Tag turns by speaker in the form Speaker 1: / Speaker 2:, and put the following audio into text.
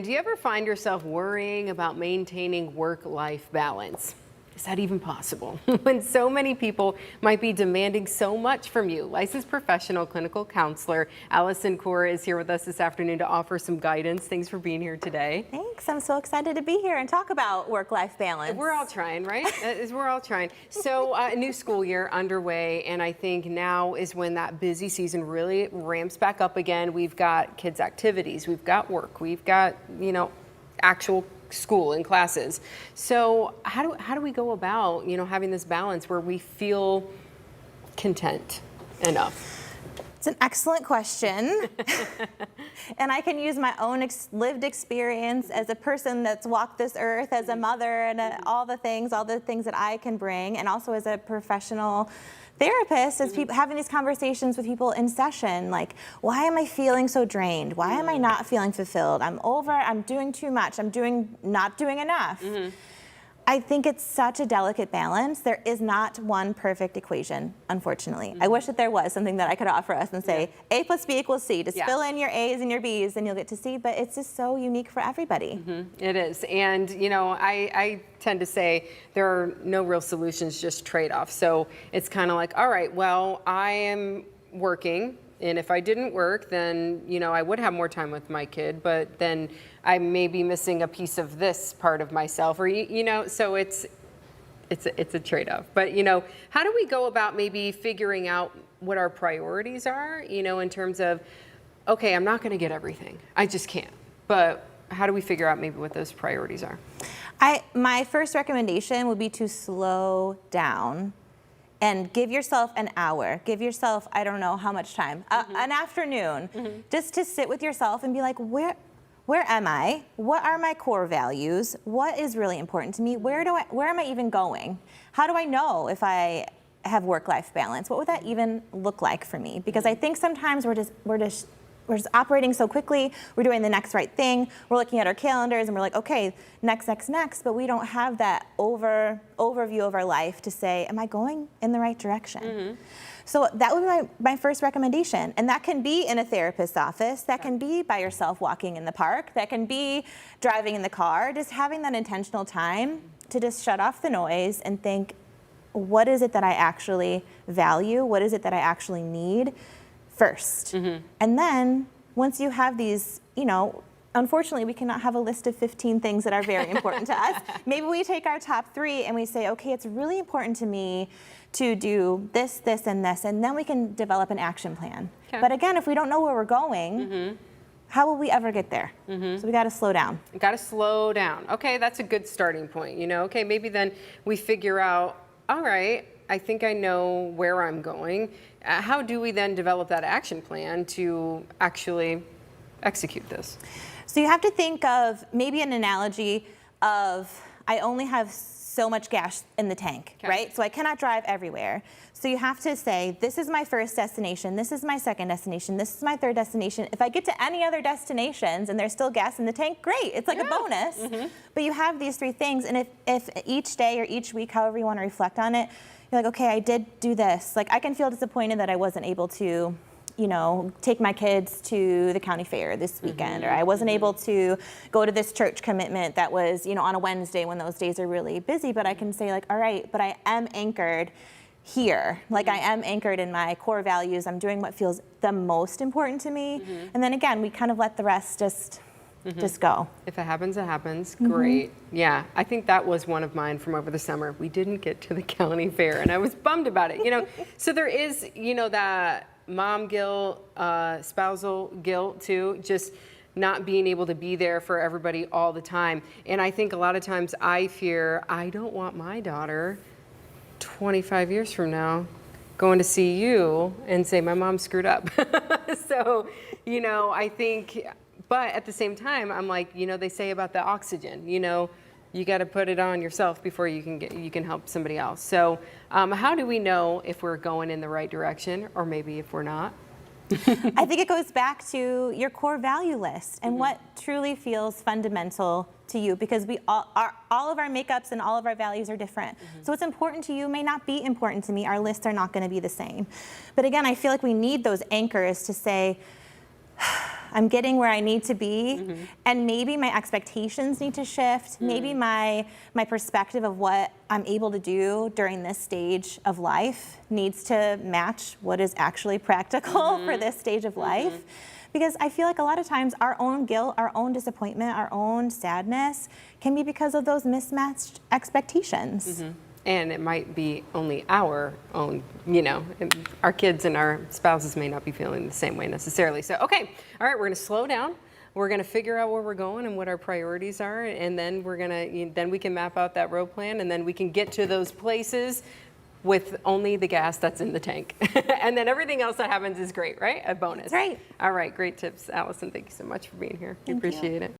Speaker 1: Do you ever find yourself worrying about maintaining work-life balance? Is that even possible? When so many people might be demanding so much from you. Licensed professional clinical counselor Allison Kaur is here with us this afternoon to offer some guidance. Thanks for being here today.
Speaker 2: Thanks. I'm so excited to be here and talk about work-life balance.
Speaker 1: We're all trying, right? We're all trying. So a new school year underway, and I think now is when that busy season really ramps back up again. We've got kids' activities, we've got work, we've got, actual school and classes. So how do we go about, having this balance where we feel content enough?
Speaker 2: It's an excellent question. And I can use my own lived experience as a person that's walked this earth, as a mother, and all the things that I can bring, and also as a professional therapist, as people having these conversations with people in session, like, why am I feeling so drained? Why am I not feeling fulfilled? I'm doing too much. I'm not doing enough. I think it's such a delicate balance. There is not one perfect equation, unfortunately. I wish that there was something that I could offer us and say, A plus B equals C. Just fill in your A's and your B's and you'll get to C, but it's just so unique for everybody.
Speaker 1: It is. And, I tend to say there are no real solutions, just trade-offs. So it's kind of like, all right, well, I am working. And if I didn't work, then, I would have more time with my kid, but then I may be missing a piece of this part of myself, or, so it's a trade-off. But, how do we go about maybe figuring out what our priorities are, in terms of, okay, I'm not going to get everything. I just can't. But how do we figure out maybe what those priorities are?
Speaker 2: My first recommendation would be to slow down. And give yourself an hour. Give yourself, I don't know how much time, an afternoon, just to sit with yourself and be like, where am I? What are my core values? What is really important to me? Where am I even going? How do I know if I have work-life balance? What would that even look like for me? Because I think sometimes we're just operating so quickly. We're doing the next right thing. We're looking at our calendars and we're like, okay, next, but we don't have that overview of our life to say, am I going in the right direction? So that would be my first recommendation. And that can be in a therapist's office. That can be by yourself walking in the park. That can be driving in the car. Just having that intentional time to just shut off the noise and think, what is it that I actually value? What is it that I actually need first? And then once you have these, unfortunately we cannot have a list of 15 things that are very important to us. Maybe we take our top 3 and we say, okay, it's really important to me to do this, this, and this, and then we can develop an action plan. Okay. But again, if we don't know where we're going, how will we ever get there? So we got to slow down.
Speaker 1: Got to slow down. Okay, that's a good starting point. Okay, maybe then we figure out, all right, I think I know where I'm going. How do we then develop that action plan to actually execute this?
Speaker 2: So you have to think of maybe an analogy of, I only have so much gas in the tank, right? So I cannot drive everywhere. So you have to say, this is my first destination, this is my second destination, this is my third destination. If I get to any other destinations and there's still gas in the tank, great, it's like a bonus. But you have these 3 things, and if each day or each week, however you want to reflect on it, you're like, okay, I did do this. Like, I can feel disappointed that I wasn't able to, take my kids to the county fair this weekend, or I wasn't able to go to this church commitment that was, on a Wednesday when those days are really busy. But I can say, like, all right, but I am anchored here. Like, I am anchored in my core values. I'm doing what feels the most important to me. And then again, we kind of let the rest just go.
Speaker 1: If it happens, it happens. Great. Yeah, I think that was one of mine from over the summer. We didn't get to the county fair, and I was bummed about it. So there is, that mom guilt, spousal guilt too, just not being able to be there for everybody all the time. And I think a lot of times I fear, I don't want my daughter 25 years from now going to see you and say, my mom screwed up. So, I think, but at the same time, I'm like, they say about the oxygen, you got to put it on yourself before you can help somebody else. So how do we know if we're going in the right direction, or maybe if we're not?
Speaker 2: I think it goes back to your core value list and what truly feels fundamental to you, because all of our makeups and all of our values are different. So what's important to you may not be important to me. Our lists are not going to be the same. But again, I feel like we need those anchors to say, I'm getting where I need to be, and maybe my expectations need to shift. Maybe my perspective of what I'm able to do during this stage of life needs to match what is actually practical for this stage of life. Because I feel like a lot of times our own guilt, our own disappointment, our own sadness can be because of those mismatched expectations.
Speaker 1: And it might be only our own, and our kids and our spouses may not be feeling the same way necessarily. So, okay, all right, we're going to slow down. We're going to figure out where we're going and what our priorities are, and then then we can map out that road plan, and then we can get to those places with only the gas that's in the tank. And then everything else that happens is great, right? A bonus.
Speaker 2: That's right.
Speaker 1: All right, great tips, Allison. Thank you so much for being here. We appreciate it.